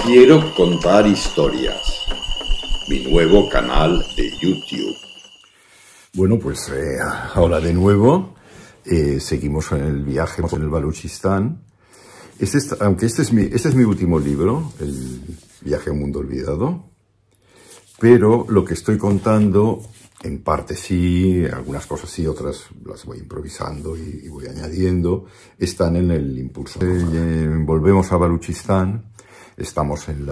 Quiero contar historias. Mi nuevo canal de YouTube. Bueno, pues ahora de nuevo seguimos en el viaje en el Baluchistán. Aunque este es mi último libro, El viaje a un mundo olvidado, pero lo que estoy contando, en parte sí, algunas cosas sí, otras las voy improvisando y voy añadiendo, están en el impulso. Volvemos a Baluchistán. Estamos en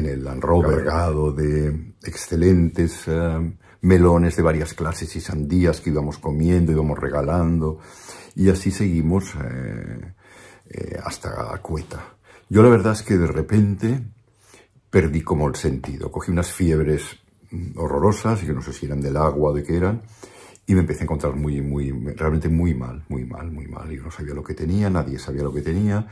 el Land Rover cargado de excelentes melones de varias clases y sandías que íbamos comiendo, íbamos regalando, y así seguimos hasta Quetta. Yo la verdad es que de repente perdí como el sentido. Cogí unas fiebres horrorosas, y que no sé si eran del agua o de qué eran, y me empecé a encontrar realmente muy mal. Yo no sabía lo que tenía, nadie sabía lo que tenía.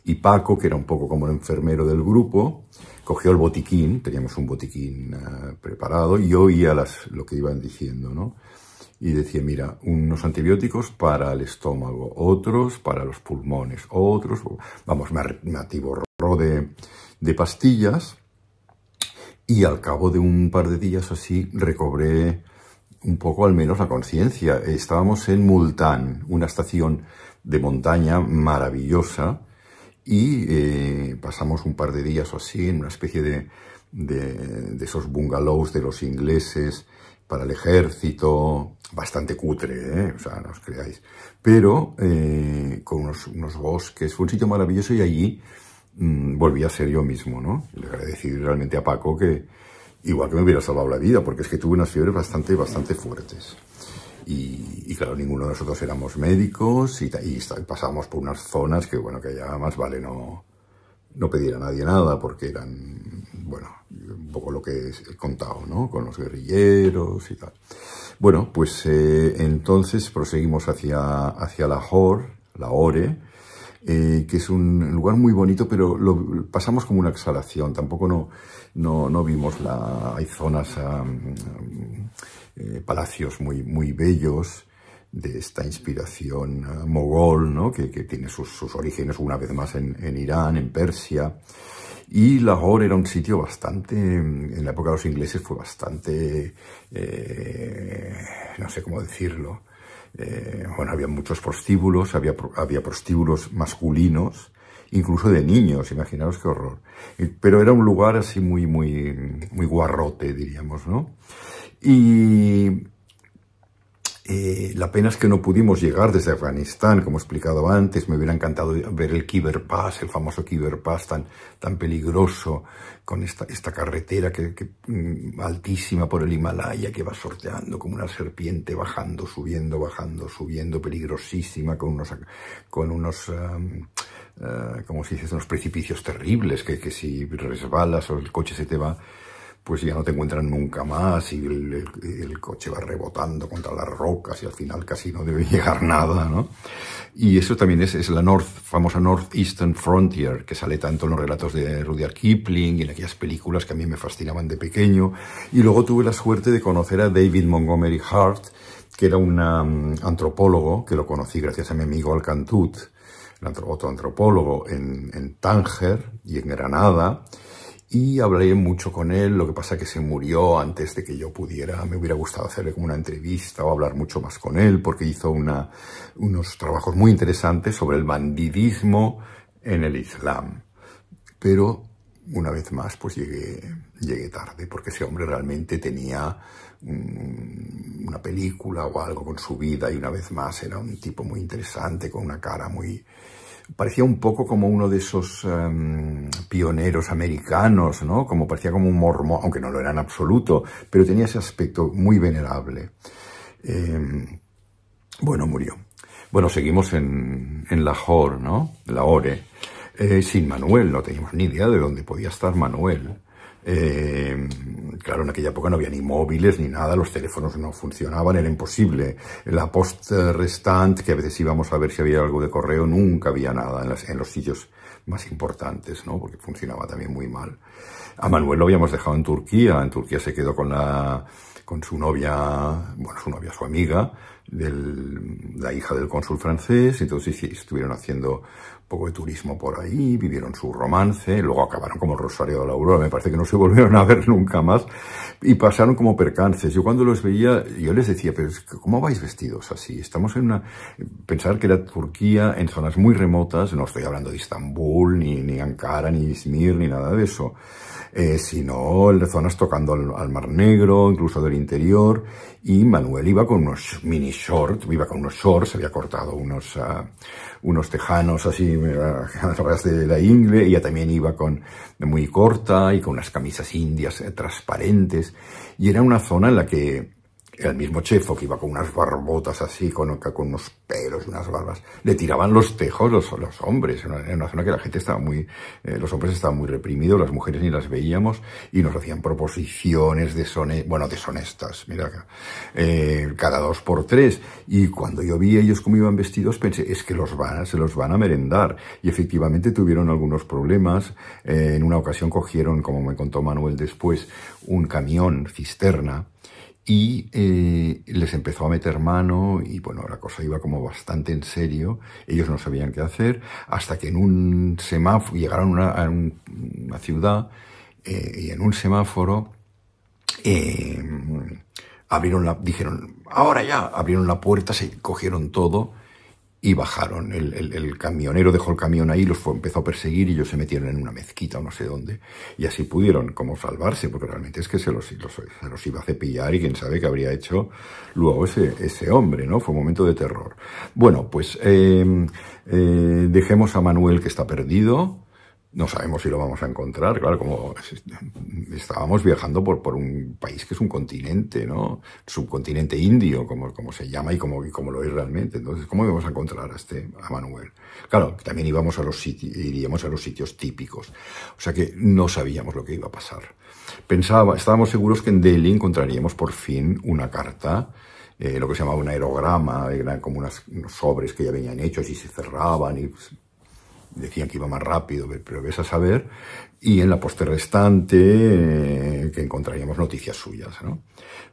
Y Paco, que era un poco como el enfermero del grupo, cogió el botiquín, teníamos un botiquín preparado, y oía lo que iban diciendo, ¿no? Y decía, mira, unos antibióticos para el estómago, otros para los pulmones, otros... Vamos, me atiborró de pastillas, y al cabo de un par de días así recobré un poco al menos la conciencia. Estábamos en Multán, una estación de montaña maravillosa, y pasamos un par de días o así en una especie de esos bungalows de los ingleses para el ejército, bastante cutre, o sea, no os creáis, pero con unos bosques. Fue un sitio maravilloso, y allí volví a ser yo mismo, ¿no? Le agradecí realmente a Paco que igual que me hubiera salvado la vida, porque es que tuve unas fiebres bastante fuertes. Y claro, ninguno de nosotros éramos médicos, y pasábamos por unas zonas que, bueno, que ya más vale no pedir a nadie nada, porque eran, bueno, un poco lo que he contado, ¿no? Con los guerrilleros y tal. Bueno, pues entonces proseguimos hacia Lahore, que es un lugar muy bonito, pero lo pasamos como una exhalación. Tampoco no vimos hay zonas, palacios muy bellos de esta inspiración mogol, ¿no? Que tiene sus orígenes una vez más en Irán, en Persia. Y Lahore era un sitio bastante, en la época de los ingleses fue bastante, no sé cómo decirlo. Bueno, había muchos prostíbulos, había prostíbulos masculinos, incluso de niños, imaginaos qué horror. Pero era un lugar así muy guarrote, diríamos, ¿no? Y la pena es que no pudimos llegar desde Afganistán, como he explicado antes. Me hubiera encantado ver el Khyber Pass, el famoso Khyber Pass tan peligroso, con esta carretera altísima por el Himalaya, que va sorteando como una serpiente, bajando, subiendo, peligrosísima, con unos como se dice, unos precipicios terribles, que si resbalas o el coche se te va, pues ya no te encuentran nunca más, y el coche va rebotando contra las rocas, y al final casi no debe llegar nada, ¿no? Y eso también es la famosa Northeastern Frontier, que sale tanto en los relatos de Rudyard Kipling y en aquellas películas que a mí me fascinaban de pequeño. Y luego tuve la suerte de conocer a David Montgomery Hart, que era un antropólogo, que lo conocí gracias a mi amigo Alcantut, otro antropólogo en Tánger y en Granada. Y hablé mucho con él, lo que pasa que se murió antes de que yo pudiera. Me hubiera gustado hacerle como una entrevista o hablar mucho más con él, porque hizo unos trabajos muy interesantes sobre el bandidismo en el Islam. Pero, una vez más, pues llegué tarde, porque ese hombre realmente tenía una película o algo con su vida, y una vez más era un tipo muy interesante, con una cara parecía un poco como uno de esos pioneros americanos, ¿no? Parecía como un mormón, aunque no lo era en absoluto, pero tenía ese aspecto muy venerable. Bueno, murió. Bueno, seguimos en Lahore, ¿no? Lahore. Sin Manuel, no teníamos ni idea de dónde podía estar Manuel. Claro, en aquella época no había ni móviles ni nada, los teléfonos no funcionaban, era imposible. La post restant, que a veces íbamos a ver si había algo de correo, nunca había nada en los sitios más importantes, ¿no? Porque funcionaba también muy mal. A Manuel lo habíamos dejado en Turquía se quedó con su novia, su amiga, la hija del cónsul francés, entonces sí, estuvieron haciendo un poco de turismo por ahí, vivieron su romance, luego acabaron como el Rosario de la Aurora, me parece que no se volvieron a ver nunca más, y pasaron como percances. Yo cuando los veía, yo les decía, pero ¿cómo vais vestidos así? Estamos en pensar que era Turquía, en zonas muy remotas, no estoy hablando de Estambul, ni Ankara, ni Izmir, ni nada de eso, sino en zonas tocando al Mar Negro, incluso del interior, y Manuel iba con unos mini shorts, iba con unos shorts, había cortado unos tejanos así a través de la ingle, ella también iba muy corta y con unas camisas indias transparentes, y era una zona en la que el mismo Chefo, que iba con unas barbotas así, con unos pelos y unas barbas, le tiraban los tejos los hombres. En una zona que la gente estaba los hombres estaban muy reprimidos, las mujeres ni las veíamos, y nos hacían proposiciones deshonestas, mira, cada 2 por 3. Y cuando yo vi ellos cómo iban vestidos, pensé, es que se los van a merendar. Y efectivamente tuvieron algunos problemas. En una ocasión cogieron, como me contó Manuel después, un camión cisterna, y les empezó a meter mano, y bueno, la cosa iba como bastante en serio. Ellos no sabían qué hacer, hasta que en un semáforo, llegaron a una ciudad, y en un semáforo dijeron, ahora ya, abrieron la puerta, se cogieron todo y bajaron. El camionero dejó el camión ahí, empezó a perseguir, y ellos se metieron en una mezquita o no sé dónde, y así pudieron como salvarse, porque realmente es que se los iba a cepillar, y quién sabe qué habría hecho luego ese hombre, ¿no? Fue un momento de terror. Bueno, pues dejemos a Manuel, que está perdido. No sabemos si lo vamos a encontrar, claro, como estábamos viajando por un país que es un continente, ¿no? Subcontinente indio, como se llama y como lo es realmente. Entonces, ¿cómo íbamos a encontrar a Manuel? Claro, también iríamos a los sitios típicos. O sea que no sabíamos lo que iba a pasar. Estábamos seguros que en Delhi encontraríamos por fin una carta, lo que se llamaba un aerograma, eran como unos sobres que ya venían hechos y se cerraban y decían que iba más rápido, pero ves a saber, y en la poste restante que encontraríamos noticias suyas, ¿no?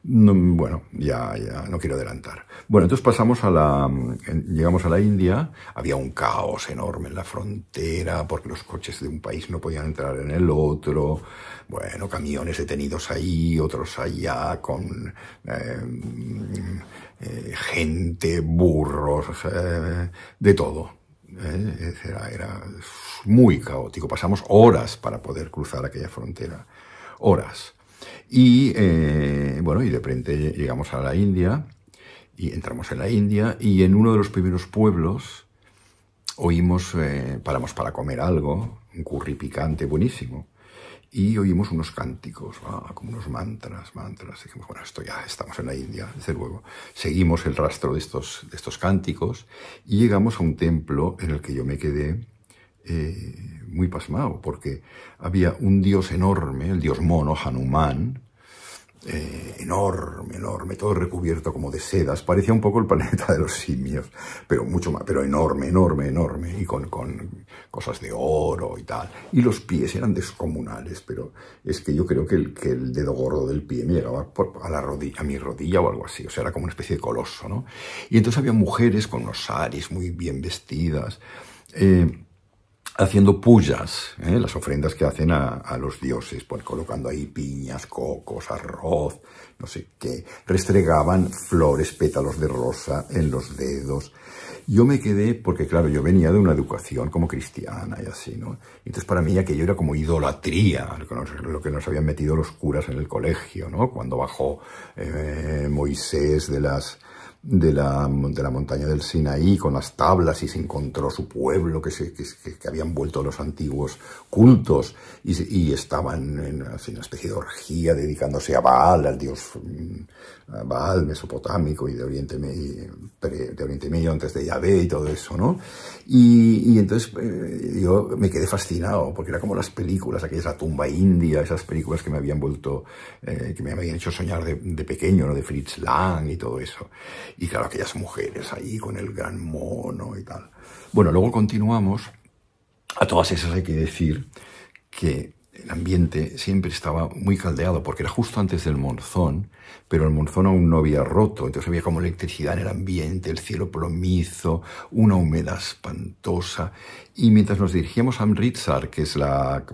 Bueno, ya no quiero adelantar. Bueno, entonces llegamos a la India, había un caos enorme en la frontera, porque los coches de un país no podían entrar en el otro, bueno, camiones detenidos ahí, otros allá, con gente, burros, de todo. Era muy caótico. Pasamos horas para poder cruzar aquella frontera. Horas. Y bueno, y de repente llegamos a la India y entramos en la India, y en uno de los primeros pueblos paramos para comer algo, un curry picante buenísimo, y oímos unos cánticos, como unos mantras. Dijimos, bueno, esto ya estamos en la India, desde luego. Seguimos el rastro de estos cánticos y llegamos a un templo en el que yo me quedé muy pasmado, porque había un dios enorme, el dios mono, Hanuman, enorme, todo recubierto como de sedas. Parecía un poco el planeta de los simios, pero mucho más, pero enorme, y con cosas de oro y tal. Y los pies eran descomunales, pero es que yo creo que el dedo gordo del pie me llegaba a mi rodilla o algo así. O sea, era como una especie de coloso, ¿no? Y entonces había mujeres con unos saris muy bien vestidas, haciendo pujas, las ofrendas que hacen a los dioses, pues colocando ahí piñas, cocos, arroz, no sé qué, restregaban flores, pétalos de rosa en los dedos. Yo me quedé, porque claro, yo venía de una educación como cristiana y así, ¿no? Entonces para mí aquello era como idolatría, lo que nos habían metido los curas en el colegio, ¿no? Cuando bajó Moisés de la montaña del Sinaí con las tablas, y se encontró su pueblo que habían vuelto los antiguos cultos, y estaban en una especie de orgía dedicándose a Baal, al dios Baal mesopotámico y de Oriente Medio antes de Yahvé y todo eso, ¿no? Y entonces yo me quedé fascinado, porque era como las películas, aquellas, La tumba india, esas películas que me habían que me habían hecho soñar de pequeño, ¿no? De Fritz Lang y todo eso. Y claro, aquellas mujeres ahí con el gran mono y tal. Bueno, luego continuamos. A todas esas hay que decir que el ambiente siempre estaba muy caldeado, porque era justo antes del monzón, pero el monzón aún no había roto, entonces había como electricidad en el ambiente, el cielo plomizo, una humedad espantosa. Y mientras nos dirigíamos a Amritsar, que es la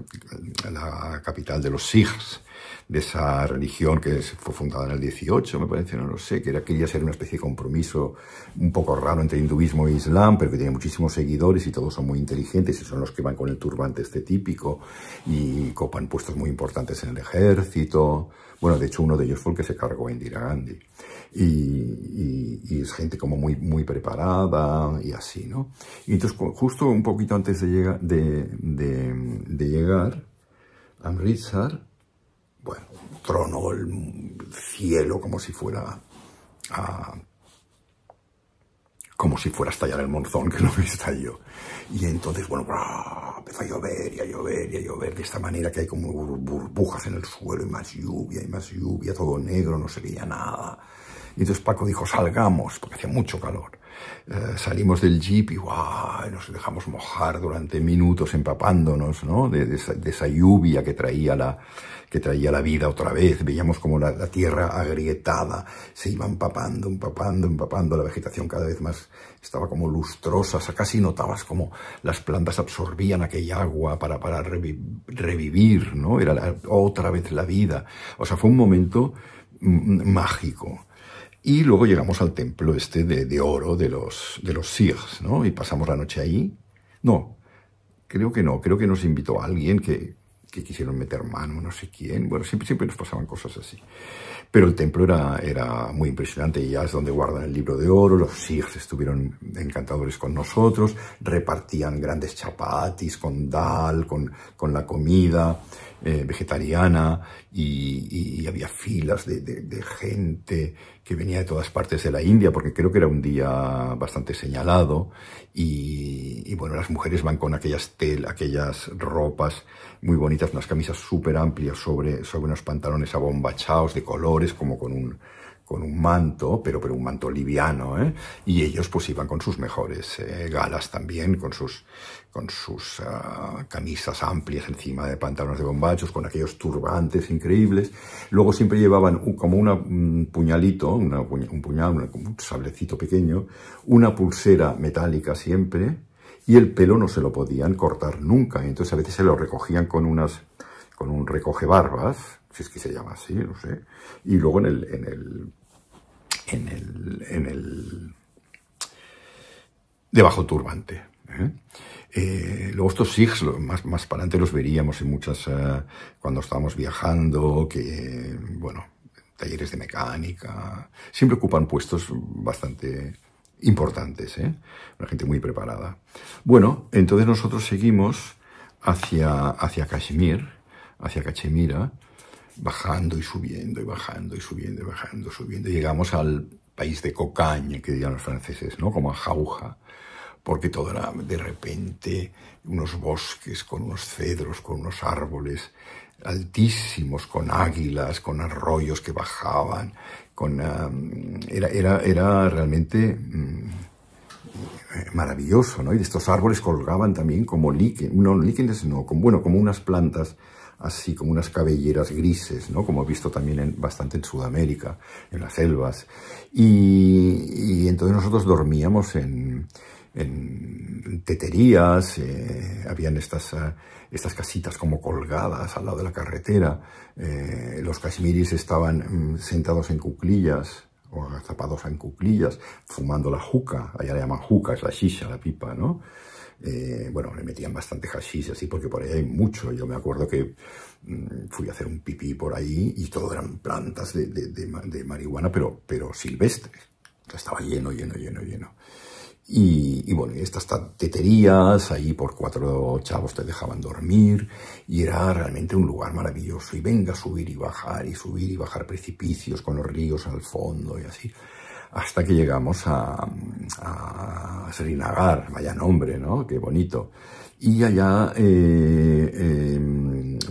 capital de los Sikhs, de esa religión que fue fundada en el 18, me parece, no lo sé, que quería ser una especie de compromiso un poco raro entre hinduismo e islam, pero que tiene muchísimos seguidores y todos son muy inteligentes y son los que van con el turbante este típico y copan puestos muy importantes en el ejército. Bueno, de hecho, uno de ellos fue el que se cargó a Indira Gandhi. Y es gente como muy preparada y así, ¿no? Y entonces, justo un poquito antes de llegar a Amritsar, bueno, tronó el cielo como si fuera a estallar el monzón, que no me estalló. Y entonces, bueno, empezó a llover y a llover y a llover de esta manera que hay como burbujas en el suelo y más lluvia, todo negro, no se veía nada. Y entonces Paco dijo, salgamos, porque hacía mucho calor. Salimos del jeep y nos dejamos mojar durante minutos empapándonos, ¿no? de esa lluvia que traía la vida otra vez. Veíamos como la tierra agrietada se iba empapando, la vegetación cada vez más estaba como lustrosa, o sea, casi notabas como las plantas absorbían aquella agua para revivir, ¿no? Era otra vez la vida. O sea, fue un momento mágico. Y luego llegamos al templo este de oro de los Sikhs, ¿no? Y pasamos la noche ahí. No, creo que nos invitó alguien que quisieron meter mano, no sé quién. Bueno, siempre nos pasaban cosas así. Pero el templo era muy impresionante y ya es donde guardan el libro de oro. Los Sikhs estuvieron encantadores con nosotros, repartían grandes chapatis con dal, con la comida vegetariana y había filas de gente que venía de todas partes de la India, porque creo que era un día bastante señalado y bueno, las mujeres van con aquellas ropas muy bonitas, unas camisas súper amplias sobre unos pantalones abombachados de colores, como con un manto, pero un manto liviano, ¿eh? Y ellos pues iban con sus mejores galas también, con sus camisas amplias encima de pantalones de bombachos, con aquellos turbantes increíbles. Luego siempre llevaban como un puñalito, un puñal, como un sablecito pequeño, una pulsera metálica siempre, y el pelo no se lo podían cortar nunca. Entonces a veces se lo recogían con un recogebarbas, si es que se llama así, no sé, y luego debajo del turbante. Luego estos Sikhs, más para adelante los veríamos en muchas, cuando estábamos viajando, que, bueno, talleres de mecánica, siempre ocupan puestos bastante importantes, una gente muy preparada. Bueno, entonces nosotros seguimos hacia Kashmir, hacia Cachemira, bajando y subiendo y bajando y subiendo y bajando, subiendo. Llegamos al país de Cocagne, que dirían los franceses, ¿no? Como a Jauja, porque todo era de repente unos bosques con unos cedros, con unos árboles altísimos, con águilas, con arroyos que bajaban, era realmente maravilloso, ¿no? Y de estos árboles colgaban también como líquenes, como unas plantas así, como unas cabelleras grises, ¿no? Como he visto también bastante en Sudamérica, en las selvas. Y entonces nosotros dormíamos en teterías, habían estas casitas como colgadas al lado de la carretera. Los kashmiris estaban sentados en cuclillas, o agazapados en cuclillas, fumando la juca. Allá le llaman juca, es la shisha, la pipa, ¿no? Bueno, le metían bastante hashish así, porque por ahí hay mucho. Yo me acuerdo que fui a hacer un pipí por ahí y todo eran plantas de marihuana, pero silvestres. O sea, estaba lleno. Y bueno, estas teterías, ahí por 4 chavos te dejaban dormir, y era realmente un lugar maravilloso. Y venga a subir y bajar precipicios con los ríos al fondo y así, hasta que llegamos a Srinagar. Vaya nombre, ¿no? Qué bonito. Y allá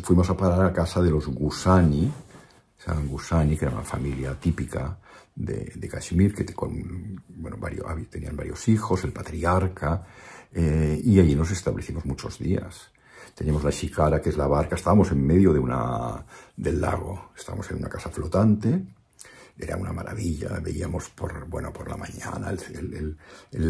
fuimos a parar a casa de los Gusani, que era una familia típica de Kashmir, que tenían varios hijos, el patriarca, y allí nos establecimos muchos días. teníamos la shikara, que es la barca, estábamos en medio del lago, estábamos en una casa flotante, era una maravilla, veíamos por la mañana el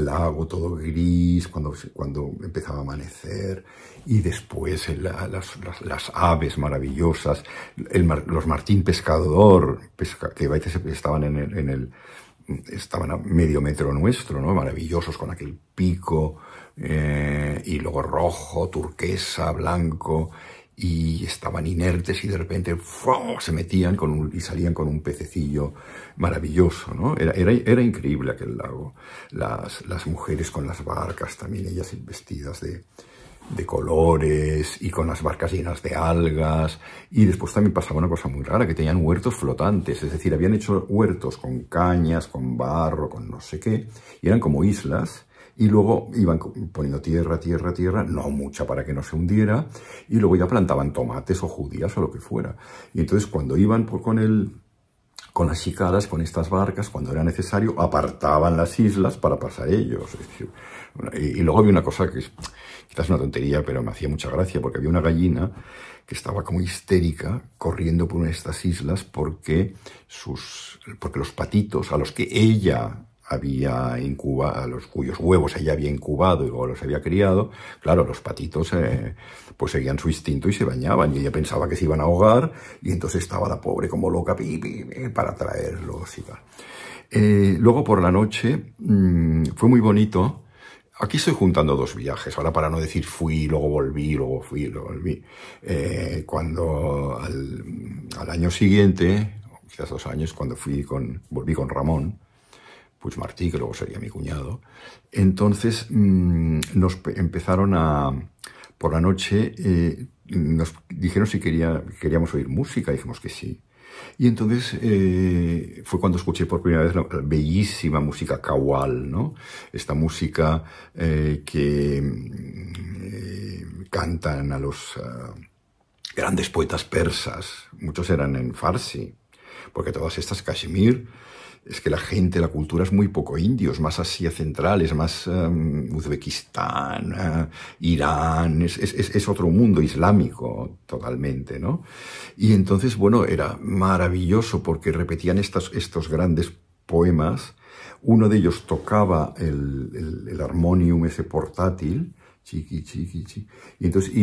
lago todo gris cuando empezaba a amanecer, y después las aves maravillosas, los martín pescador, que a veces estaban estaban a medio metro nuestro, ¿no? Maravillosos, con aquel pico, y luego rojo, turquesa, blanco, y estaban inertes y de repente ¡fum!, se metían y salían con un pececillo maravilloso, ¿no? Era increíble aquel lago. Las mujeres con las barcas también, ellas vestidas de colores y con las barcas llenas de algas. Y después también pasaba una cosa muy rara, que tenían huertos flotantes, es decir, habían hecho huertos con cañas, con barro, con no sé qué, y eran como islas. Y luego iban poniendo tierra, no mucha para que no se hundiera, y luego ya plantaban tomates o judías o lo que fuera. Y entonces cuando iban con las shikaras, con estas barcas, cuando era necesario, apartaban las islas para pasar ellos. Es decir, y luego había una cosa que es quizás una tontería, pero me hacía mucha gracia, porque había una gallina que estaba como histérica corriendo por una de estas islas porque los patitos a los que ella había incubado, cuyos huevos ella había incubado y luego los había criado, claro, los patitos pues seguían su instinto y se bañaban, y ella pensaba que se iban a ahogar, y entonces estaba la pobre como loca para traerlos y tal. Luego por la noche fue muy bonito. Aquí estoy juntando dos viajes, ahora para no decir fui, luego volví, luego fui, luego volví. Cuando al año siguiente, quizás 2 años, cuando volví con Ramón Puig Martí, que luego sería mi cuñado, entonces nos empezaron por la noche, nos dijeron si queríamos oír música, dijimos que sí. Y entonces fue cuando escuché por primera vez la bellísima música qawwal, ¿no? Esta música que cantan a los grandes poetas persas. Muchos eran en farsi, porque todas estas Kashmir, es que la cultura es muy poco indio, es más Asia Central, es más Uzbekistán, Irán, es otro mundo islámico totalmente, ¿no? Y entonces, bueno, era maravilloso porque repetían estos grandes poemas. Uno de ellos tocaba el armonium ese portátil, chiqui, chiqui, chiqui, y entonces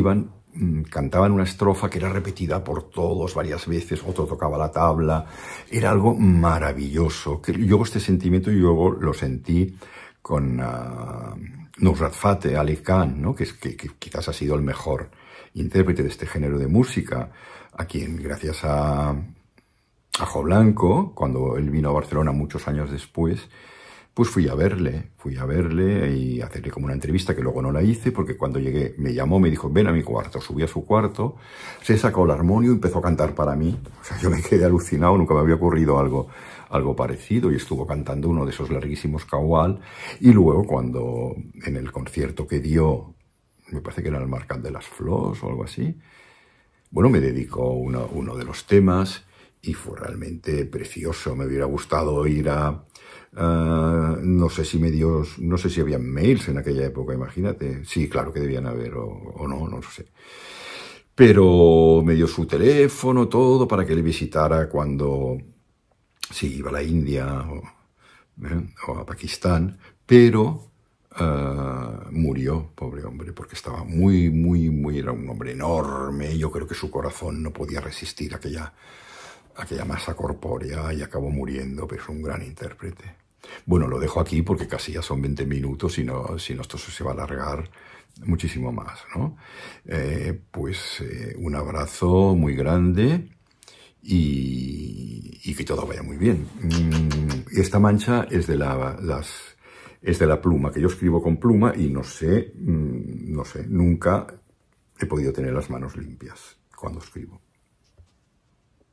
cantaban una estrofa que era repetida por todos varias veces, otro tocaba la tabla, era algo maravilloso. Yo este sentimiento lo sentí con Nusrat Fateh Ali Khan, ¿no? que quizás ha sido el mejor intérprete de este género de música, a quien gracias a Jo Blanco, cuando él vino a Barcelona muchos años después, pues fui a verle y hacerle como una entrevista, que luego no la hice, porque cuando llegué me llamó, me dijo, ven a mi cuarto. Subí a su cuarto, se sacó el armonio y empezó a cantar para mí. O sea, yo me quedé alucinado, nunca me había ocurrido algo parecido, y estuvo cantando uno de esos larguísimos qawwal. Y luego cuando en el concierto que dio, me parece que era el Mercat de las Flors o algo así, bueno, me dedicó uno de los temas y fue realmente precioso. Me hubiera gustado ir no sé si había mails en aquella época, imagínate. Sí, claro que debían haber, o no lo sé. Pero me dio su teléfono, todo, para que le visitara cuando iba a la India o a Pakistán, pero murió, pobre hombre, porque estaba era un hombre enorme. Yo creo que su corazón no podía resistir aquella masa corpórea y acabó muriendo, pero es un gran intérprete. Bueno, lo dejo aquí porque casi ya son 20 minutos, si no esto se va a alargar muchísimo más, ¿no? Un abrazo muy grande y que todo vaya muy bien. Esta mancha es de la pluma, que yo escribo con pluma y no sé, nunca he podido tener las manos limpias cuando escribo.